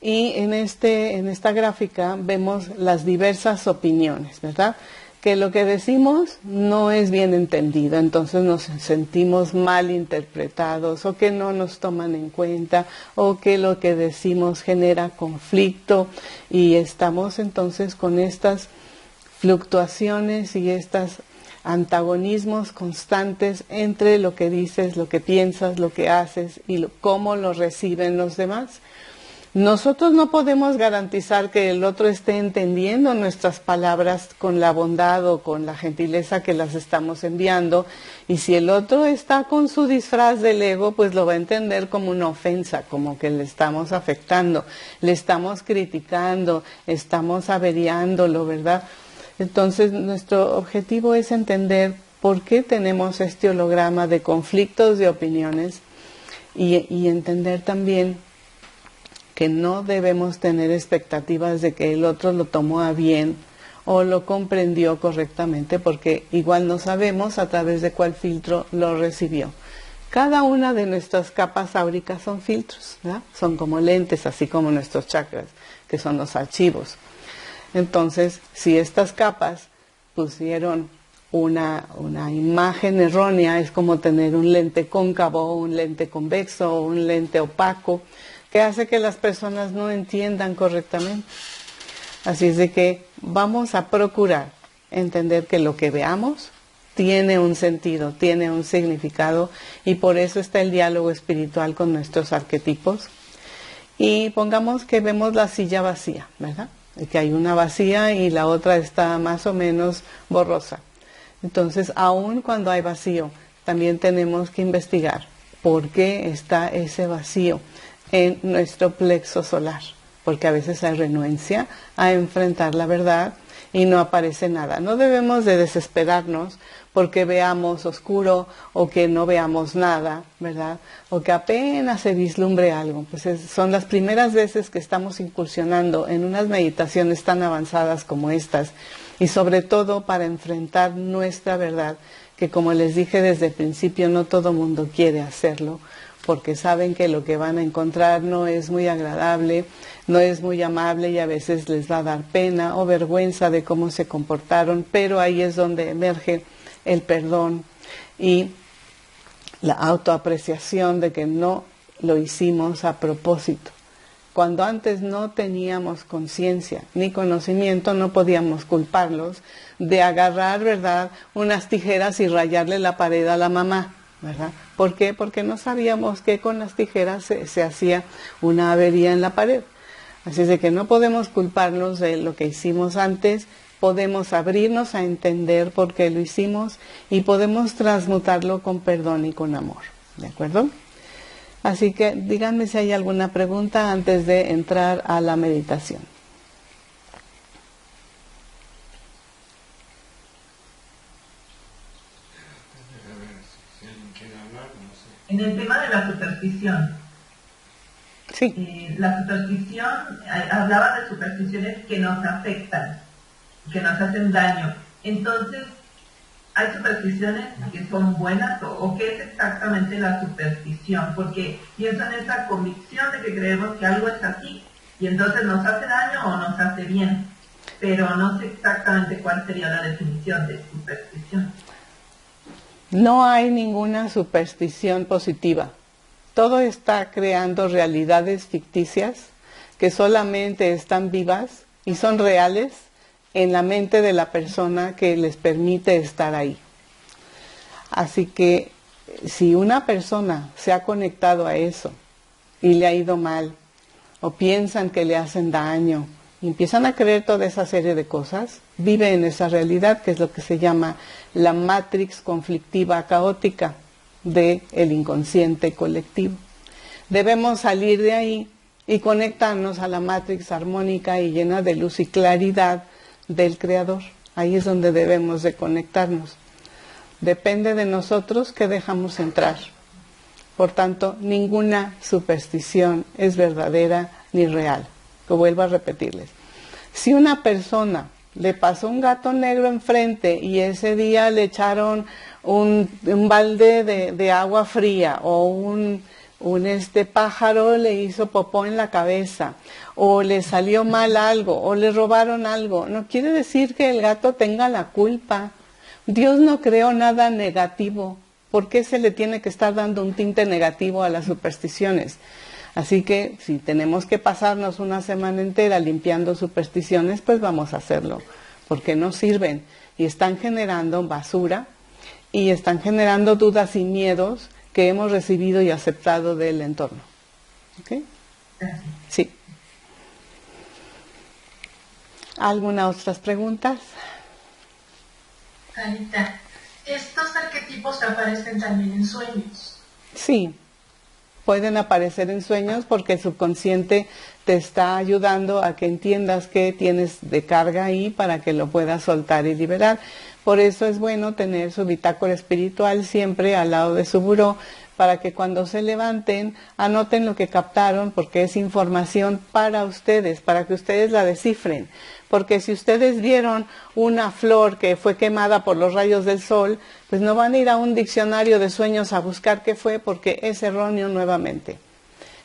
Y en esta gráfica vemos las diversas opiniones, ¿verdad?, que lo que decimos no es bien entendido, entonces nos sentimos mal interpretados, o que no nos toman en cuenta, o que lo que decimos genera conflicto, y estamos entonces con estas fluctuaciones y estos antagonismos constantes entre lo que dices, lo que piensas, lo que haces y cómo lo reciben los demás. Nosotros no podemos garantizar que el otro esté entendiendo nuestras palabras con la bondad o con la gentileza que las estamos enviando, y si el otro está con su disfraz del ego, pues lo va a entender como una ofensa, como que le estamos afectando, le estamos criticando, estamos averiándolo, ¿verdad? Entonces nuestro objetivo es entender por qué tenemos este holograma de conflictos de opiniones, y entender también que no debemos tener expectativas de que el otro lo tomó a bien o lo comprendió correctamente, porque igual no sabemos a través de cuál filtro lo recibió. Cada una de nuestras capas áuricas son filtros, ¿verdad? Son como lentes, así como nuestros chakras, que son los archivos. Entonces, si estas capas pusieron una imagen errónea es como tener un lente cóncavo, un lente convexo, un lente opaco, que hace que las personas no entiendan correctamente. Así es de que vamos a procurar entender que lo que veamos tiene un sentido, tiene un significado, y por eso está el diálogo espiritual con nuestros arquetipos. Y pongamos que vemos la silla vacía, ¿verdad? Que hay una vacía y la otra está más o menos borrosa. Entonces, aun cuando hay vacío, también tenemos que investigar por qué está ese vacío en nuestro plexo solar. Porque a veces hay renuencia a enfrentar la verdad y no aparece nada. No debemos de desesperarnos porque veamos oscuro o que no veamos nada, ¿verdad? O que apenas se vislumbre algo. Pues son las primeras veces que estamos incursionando en unas meditaciones tan avanzadas como estas, y sobre todo para enfrentar nuestra verdad, que como les dije desde el principio, no todo mundo quiere hacerlo, porque saben que lo que van a encontrar no es muy agradable, no es muy amable, y a veces les va a dar pena o vergüenza de cómo se comportaron, pero ahí es donde emerge el perdón y la autoapreciación de que no lo hicimos a propósito. Cuando antes no teníamos conciencia ni conocimiento, no podíamos culparlos de agarrar, ¿verdad?, unas tijeras y rayarle la pared a la mamá, ¿verdad? ¿Por qué? Porque no sabíamos que con las tijeras se hacía una avería en la pared. Así es de que no podemos culparnos de lo que hicimos antes, podemos abrirnos a entender por qué lo hicimos y podemos transmutarlo con perdón y con amor. ¿De acuerdo? Así que díganme si hay alguna pregunta antes de entrar a la meditación. En el tema de la superstición. Sí. La superstición, hablaba de supersticiones que nos afectan, que nos hacen daño. Entonces, ¿hay supersticiones que son buenas o qué es exactamente la superstición? Porque pienso en esa convicción de que creemos que algo es así y entonces nos hace daño o nos hace bien, pero no sé exactamente cuál sería la definición de superstición. No hay ninguna superstición positiva. Todo está creando realidades ficticias que solamente están vivas y son reales en la mente de la persona que les permite estar ahí. Así que si una persona se ha conectado a eso y le ha ido mal, o piensan que le hacen daño, y empiezan a creer toda esa serie de cosas, vive en esa realidad que es lo que se llama la matrix conflictiva caótica del inconsciente colectivo. Debemos salir de ahí y conectarnos a la matrix armónica y llena de luz y claridad del Creador. Ahí es donde debemos de conectarnos. Depende de nosotros que dejamos entrar. Por tanto, ninguna superstición es verdadera ni real. Lo vuelvo a repetirles. Si una persona le pasó un gato negro enfrente y ese día le echaron un balde de agua fría, o un pájaro le hizo popó en la cabeza, o le salió mal algo, o le robaron algo, no quiere decir que el gato tenga la culpa. Dios no creó nada negativo. ¿Por qué se le tiene que estar dando un tinte negativo a las supersticiones? Así que si tenemos que pasarnos una semana entera limpiando supersticiones, pues vamos a hacerlo, porque no sirven y están generando basura y están generando dudas y miedos que hemos recibido y aceptado del entorno. ¿Ok? Sí. ¿Algunas otras preguntas? Anita, ¿estos arquetipos aparecen también en sueños? Sí, pueden aparecer en sueños porque el subconsciente te está ayudando a que entiendas qué tienes de carga ahí para que lo puedas soltar y liberar. Por eso es bueno tener su bitácora espiritual siempre al lado de su buró, para que cuando se levanten anoten lo que captaron, porque es información para ustedes, para que ustedes la descifren. Porque si ustedes vieron una flor que fue quemada por los rayos del sol, pues no van a ir a un diccionario de sueños a buscar qué fue, porque es erróneo nuevamente.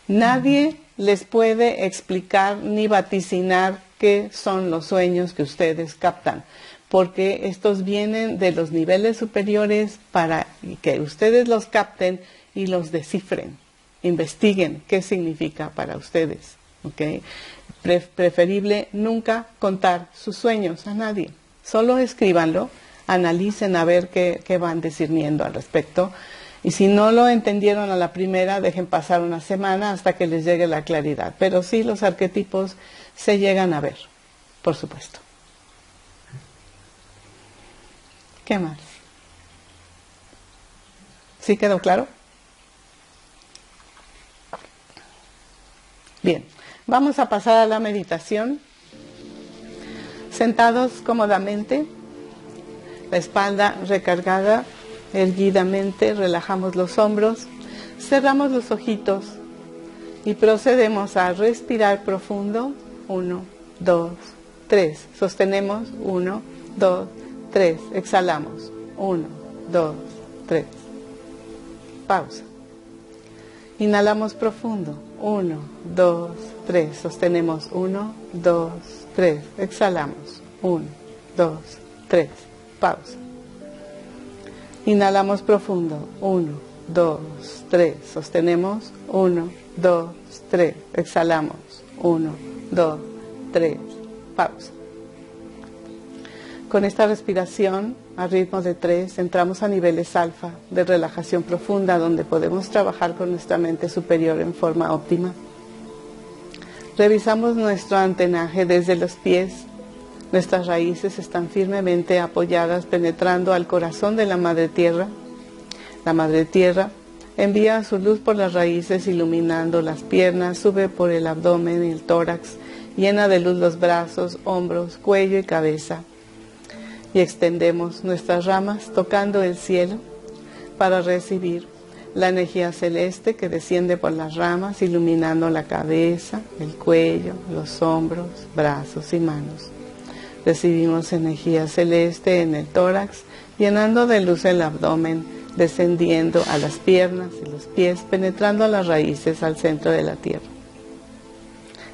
Nadie les puede explicar ni vaticinar qué son los sueños que ustedes captan. porque estos vienen de los niveles superiores para que ustedes los capten y los descifren, investiguen qué significa para ustedes. ¿Okay? Preferible nunca contar sus sueños a nadie, solo escríbanlo, analicen a ver qué van discerniendo al respecto. Y si no lo entendieron a la primera, dejen pasar una semana hasta que les llegue la claridad. Pero sí, los arquetipos se llegan a ver, por supuesto. ¿Qué más? ¿Sí quedó claro? Bien, vamos a pasar a la meditación. Sentados cómodamente, la espalda recargada, erguidamente, relajamos los hombros, cerramos los ojitos y procedemos a respirar profundo. 1, 2, 3. Sostenemos. 1, 2, 3. Exhalamos. 1, 2, 3. Pausa. Inhalamos profundo. 1, 2, 3. Sostenemos. 1, 2, 3. Exhalamos. 1, 2, 3. Pausa. Inhalamos profundo. 1, 2, 3. Sostenemos. 1, 2, 3. Exhalamos. 1, 2, 3. Pausa. Con esta respiración a ritmo de 3 entramos a niveles alfa de relajación profunda, donde podemos trabajar con nuestra mente superior en forma óptima. Revisamos nuestro antenaje desde los pies. Nuestras raíces están firmemente apoyadas, penetrando al corazón de la Madre Tierra. La Madre Tierra envía su luz por las raíces, iluminando las piernas, sube por el abdomen y el tórax, llena de luz los brazos, hombros, cuello y cabeza. Y extendemos nuestras ramas tocando el cielo para recibir la energía celeste que desciende por las ramas, iluminando la cabeza, el cuello, los hombros, brazos y manos. Recibimos energía celeste en el tórax, llenando de luz el abdomen, descendiendo a las piernas y los pies, penetrando a las raíces al centro de la tierra.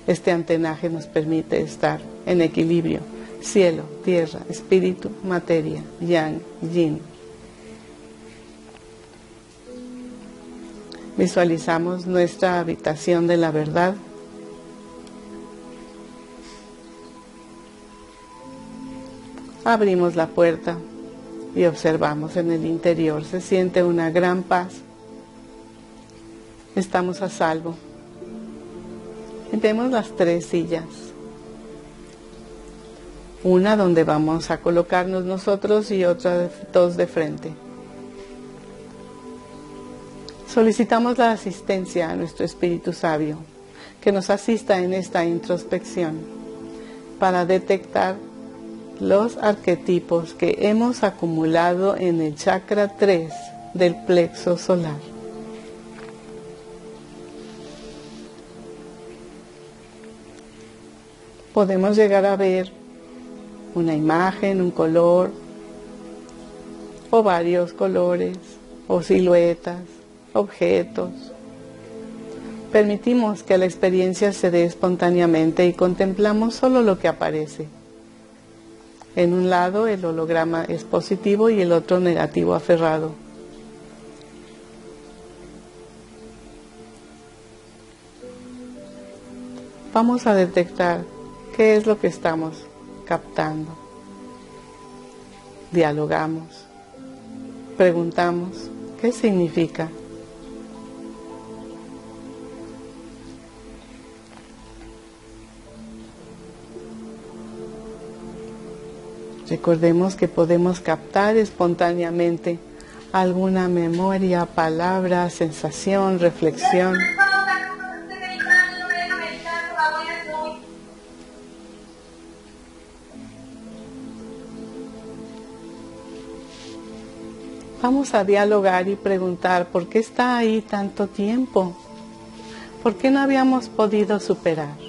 Este antenaje nos permite estar en equilibrio: cielo, tierra, espíritu, materia, yang, yin. Visualizamos nuestra habitación de la verdad. Abrimos la puerta y observamos en el interior. Se siente una gran paz. Estamos a salvo. Y vemos las 3 sillas. Una donde vamos a colocarnos nosotros y otras 2 de frente. Solicitamos la asistencia a nuestro Espíritu Sabio, que nos asista en esta introspección para detectar los arquetipos que hemos acumulado en el chakra 3 del plexo solar. Podemos llegar a ver una imagen, un color, o varios colores, o siluetas, objetos. Permitimos que la experiencia se dé espontáneamente y contemplamos solo lo que aparece. En un lado el holograma es positivo y el otro negativo aferrado. Vamos a detectar qué es lo que estamos captando. Dialogamos, preguntamos, ¿qué significa? Recordemos que podemos captar espontáneamente alguna memoria, palabra, sensación, reflexión. Vamos a dialogar y preguntar por qué está ahí tanto tiempo, por qué no habíamos podido superar.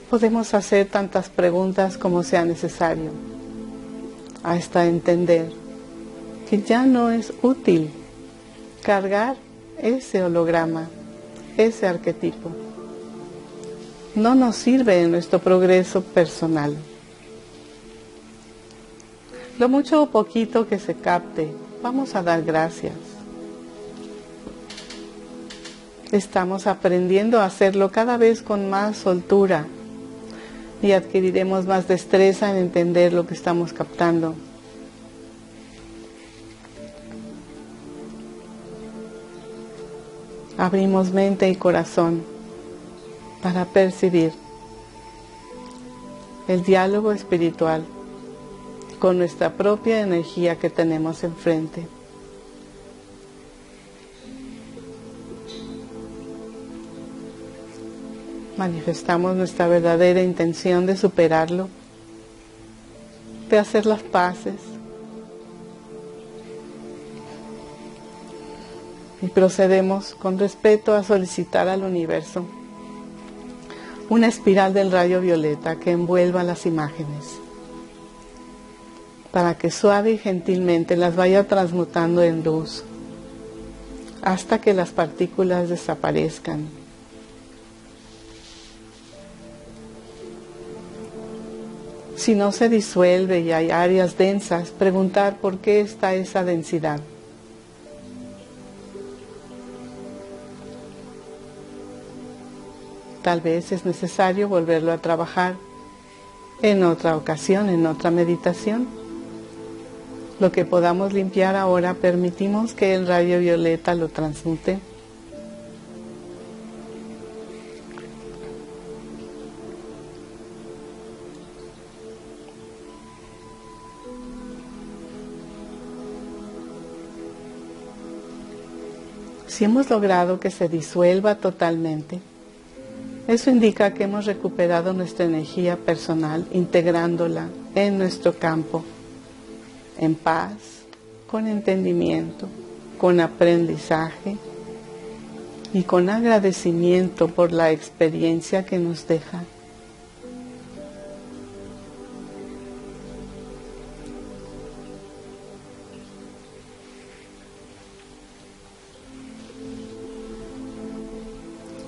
Podemos hacer tantas preguntas como sea necesario, hasta entender que ya no es útil cargar ese holograma, ese arquetipo. No nos sirve en nuestro progreso personal. Lo mucho o poquito que se capte, vamos a dar gracias. Estamos aprendiendo a hacerlo cada vez con más soltura y adquiriremos más destreza en entender lo que estamos captando. Abrimos mente y corazón para percibir el diálogo espiritual con nuestra propia energía que tenemos enfrente. Manifestamos nuestra verdadera intención de superarlo, de hacer las paces y procedemos con respeto a solicitar al universo una espiral del rayo violeta que envuelva las imágenes, para que suave y gentilmente las vaya transmutando en luz, hasta que las partículas desaparezcan. Si no se disuelve y hay áreas densas, preguntar por qué está esa densidad. Tal vez es necesario volverlo a trabajar en otra ocasión, en otra meditación. Lo que podamos limpiar ahora, permitimos que el rayo violeta lo transmute. Si hemos logrado que se disuelva totalmente, eso indica que hemos recuperado nuestra energía personal, integrándola en nuestro campo, en paz, con entendimiento, con aprendizaje y con agradecimiento por la experiencia que nos deja.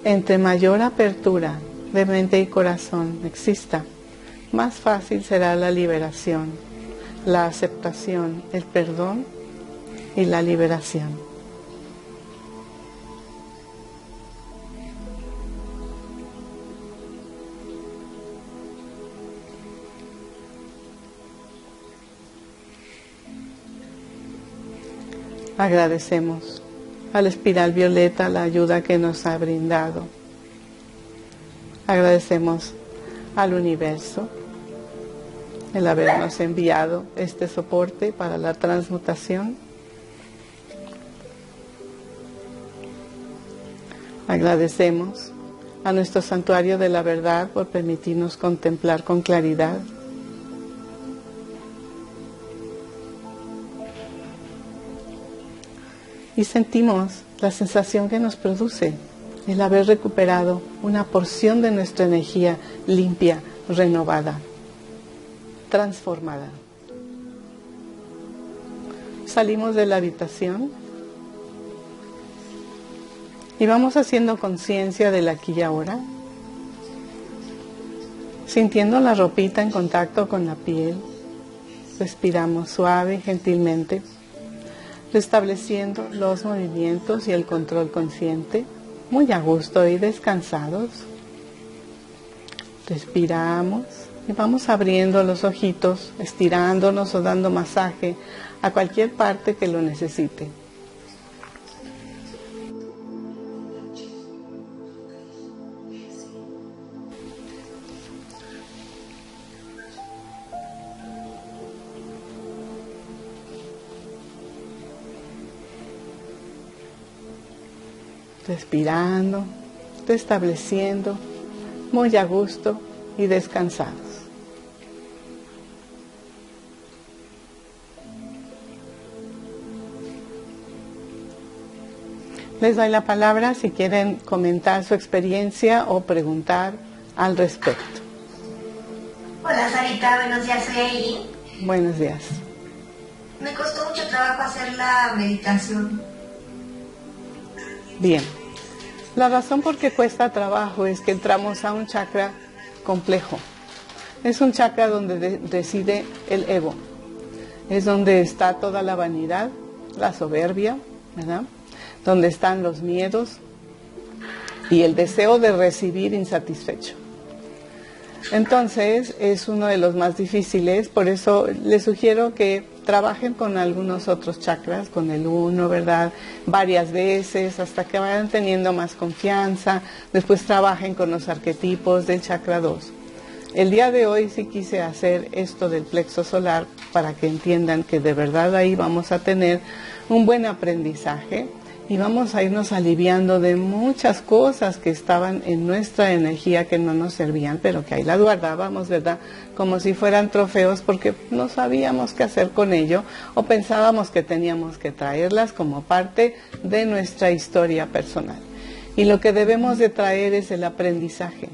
Entre mayor apertura de mente y corazón exista, más fácil será la liberación, la aceptación, el perdón y la liberación. Agradecemos a la espiral violeta la ayuda que nos ha brindado. Agradecemos al universo el habernos enviado este soporte para la transmutación. Agradecemos a nuestro santuario de la verdad por permitirnos contemplar con claridad. Y sentimos la sensación que nos produce el haber recuperado una porción de nuestra energía limpia, renovada, transformada. Salimos de la habitación y vamos haciendo conciencia del aquí y ahora, sintiendo la ropita en contacto con la piel. Respiramos suave y gentilmente, restableciendo los movimientos y el control consciente, muy a gusto y descansados. Respiramos y vamos abriendo los ojitos, estirándonos o dando masaje a cualquier parte que lo necesite. Respirando, restableciendo, muy a gusto y descansados. Les doy la palabra si quieren comentar su experiencia o preguntar al respecto. Hola Sarita, buenos días, soy Aileen. Buenos días. Me costó mucho trabajo hacer la meditación. Bien. La razón por qué cuesta trabajo es que entramos a un chakra complejo. Es un chakra donde reside el ego. Es donde está toda la vanidad, la soberbia, ¿verdad? Donde están los miedos y el deseo de recibir insatisfecho. Entonces es uno de los más difíciles, por eso les sugiero que trabajen con algunos otros chakras, con el 1, ¿verdad? Varias veces hasta que vayan teniendo más confianza, después trabajen con los arquetipos del chakra 2. El día de hoy sí quise hacer esto del plexo solar para que entiendan que de verdad ahí vamos a tener un buen aprendizaje y vamos a irnos aliviando de muchas cosas que estaban en nuestra energía que no nos servían, pero que ahí las guardábamos, ¿verdad? Como si fueran trofeos porque no sabíamos qué hacer con ello o pensábamos que teníamos que traerlas como parte de nuestra historia personal. Y lo que debemos de traer es el aprendizaje.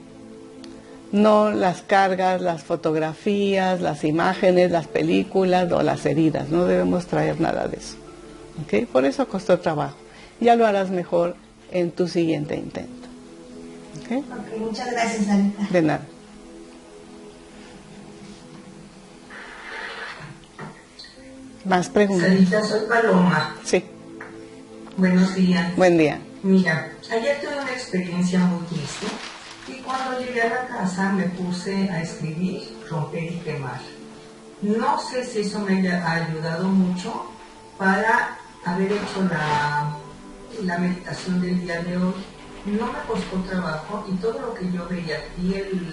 No las cargas, las fotografías, las imágenes, las películas o las heridas. No debemos traer nada de eso. ¿Okay? Por eso costó trabajo. Ya lo harás mejor en tu siguiente intento. ¿Okay? Ok, muchas gracias, Anita. De nada. ¿Más preguntas? Sarita, soy Paloma. Sí. Buenos días. Buen día. Mira, ayer tuve una experiencia muy triste y cuando llegué a la casa me puse a escribir, romper y quemar. No sé si eso me haya ayudado mucho para haber hecho la meditación del día de hoy. No me costó trabajo y todo lo que yo veía aquí, el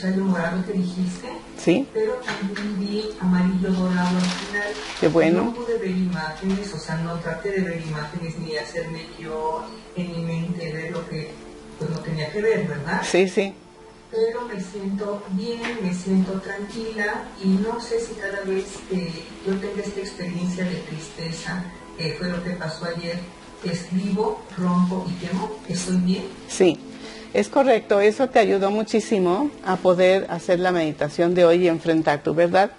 rayo morado que dijiste, ¿Sí? pero también vi amarillo dorado al final. Qué bueno. No pude ver imágenes, o sea, no traté de ver imágenes ni hacerme yo en mi mente ver lo que pues no tenía que ver, ¿verdad? Sí, sí. Pero me siento bien, me siento tranquila y no sé si cada vez que yo tenga esta experiencia de tristeza, que fue lo que pasó ayer, escribo, rompo y quemo, ¿estoy bien? Sí, es correcto. Eso te ayudó muchísimo a poder hacer la meditación de hoy y enfrentar tu verdad.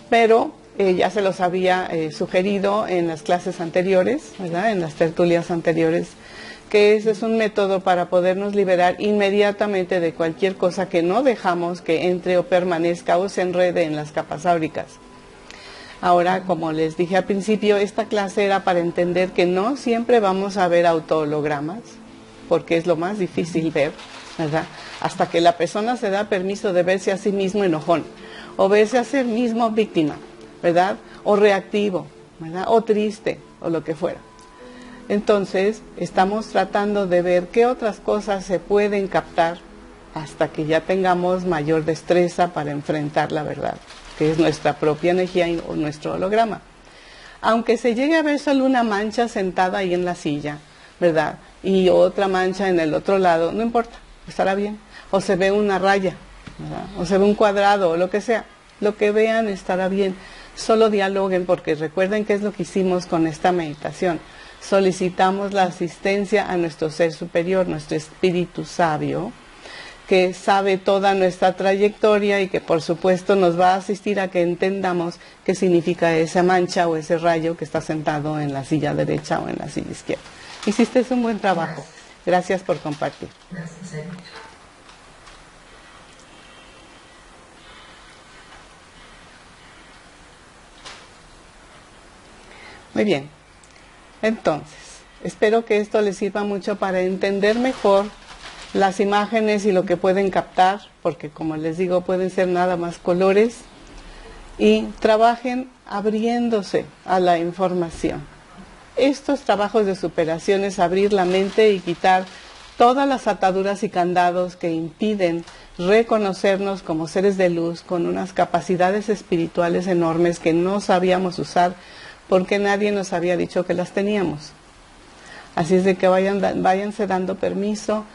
Pero ya se los había sugerido en las clases anteriores, ¿verdad? En las tertulias anteriores, que ese es un método para podernos liberar inmediatamente de cualquier cosa que no dejamos que entre o permanezca o se enrede en las capas áuricas. Ahora, como les dije al principio, esta clase era para entender que no siempre vamos a ver autohologramas, porque es lo más difícil ver, ¿verdad? Hasta que la persona se da permiso de verse a sí mismo enojón, o verse a sí mismo víctima, ¿verdad? O reactivo, ¿verdad? O triste, o lo que fuera. Entonces, estamos tratando de ver qué otras cosas se pueden captar hasta que ya tengamos mayor destreza para enfrentar la verdad, que es nuestra propia energía o nuestro holograma. Aunque se llegue a ver solo una mancha sentada ahí en la silla, ¿verdad? Y otra mancha en el otro lado, no importa, estará bien. O se ve una raya, ¿verdad? O se ve un cuadrado, o lo que sea. Lo que vean estará bien. Solo dialoguen, porque recuerden qué es lo que hicimos con esta meditación. Solicitamos la asistencia a nuestro ser superior, nuestro espíritu sabio, que sabe toda nuestra trayectoria y que por supuesto nos va a asistir a que entendamos qué significa esa mancha o ese rayo que está sentado en la silla derecha o en la silla izquierda. Hiciste un buen trabajo. Gracias por compartir. Gracias, Erika. Muy bien. Entonces, espero que esto les sirva mucho para entender mejor las imágenes y lo que pueden captar, porque como les digo, pueden ser nada más colores, y trabajen abriéndose a la información. Estos trabajos de superación es abrir la mente y quitar todas las ataduras y candados que impiden reconocernos como seres de luz con unas capacidades espirituales enormes que no sabíamos usar porque nadie nos había dicho que las teníamos. Así es de que váyanse dando permiso.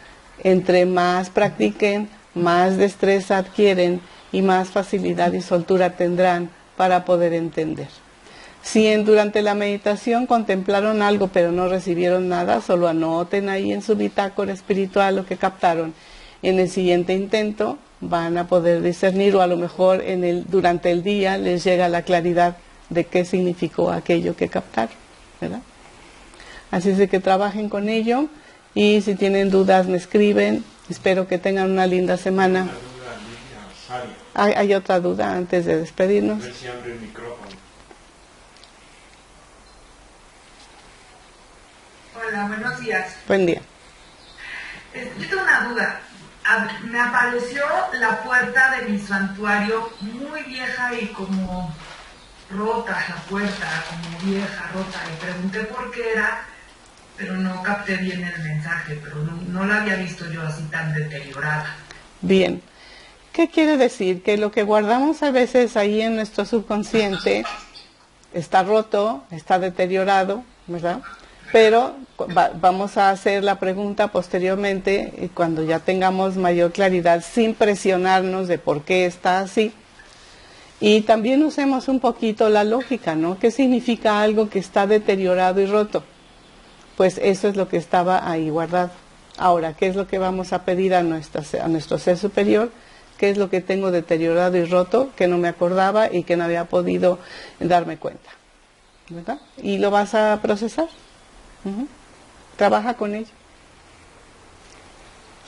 Entre más practiquen, más destreza adquieren y más facilidad y soltura tendrán para poder entender. Si durante la meditación contemplaron algo pero no recibieron nada, solo anoten ahí en su bitácora espiritual lo que captaron. En el siguiente intento van a poder discernir, o a lo mejor durante el día les llega la claridad de qué significó aquello que captaron, ¿verdad? Así es de que trabajen con ello, y si tienen dudas me escriben. Espero que tengan una linda semana. ¿Hay otra duda antes de despedirnos? A ver si abre el micrófono. Hola, buenos días. Buen día. Yo tengo una duda. Me apareció la puerta de mi santuario muy vieja y como rota, la puerta como vieja, rota, y pregunté por qué era, pero no capté bien el mensaje, pero no la había visto yo así tan deteriorada. Bien. ¿Qué quiere decir? Que lo que guardamos a veces ahí en nuestro subconsciente está roto, está deteriorado, ¿verdad? Pero vamos a hacer la pregunta posteriormente, cuando ya tengamos mayor claridad, sin presionarnos de por qué está así. Y también usemos un poquito la lógica, ¿no? ¿Qué significa algo que está deteriorado y roto? Pues eso es lo que estaba ahí guardado. Ahora, ¿qué es lo que vamos a pedir a nuestro ser superior? ¿Qué es lo que tengo deteriorado y roto, que no me acordaba y que no había podido darme cuenta? ¿Verdad? Y lo vas a procesar. Trabaja con ello.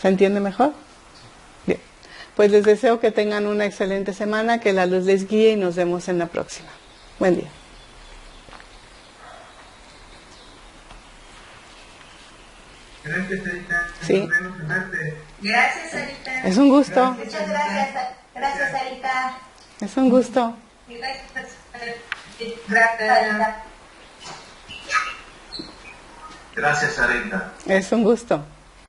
¿Se entiende mejor? Bien. Pues les deseo que tengan una excelente semana, que la luz les guíe, y nos vemos en la próxima. Buen día. Gracias, Sarita. Sí. Nos vemos en arte. Gracias, Sarita. Es un gusto. Muchas gracias. Gracias, Sarita. Es un gusto. Gracias. Gracias, Sarita. Es un gusto.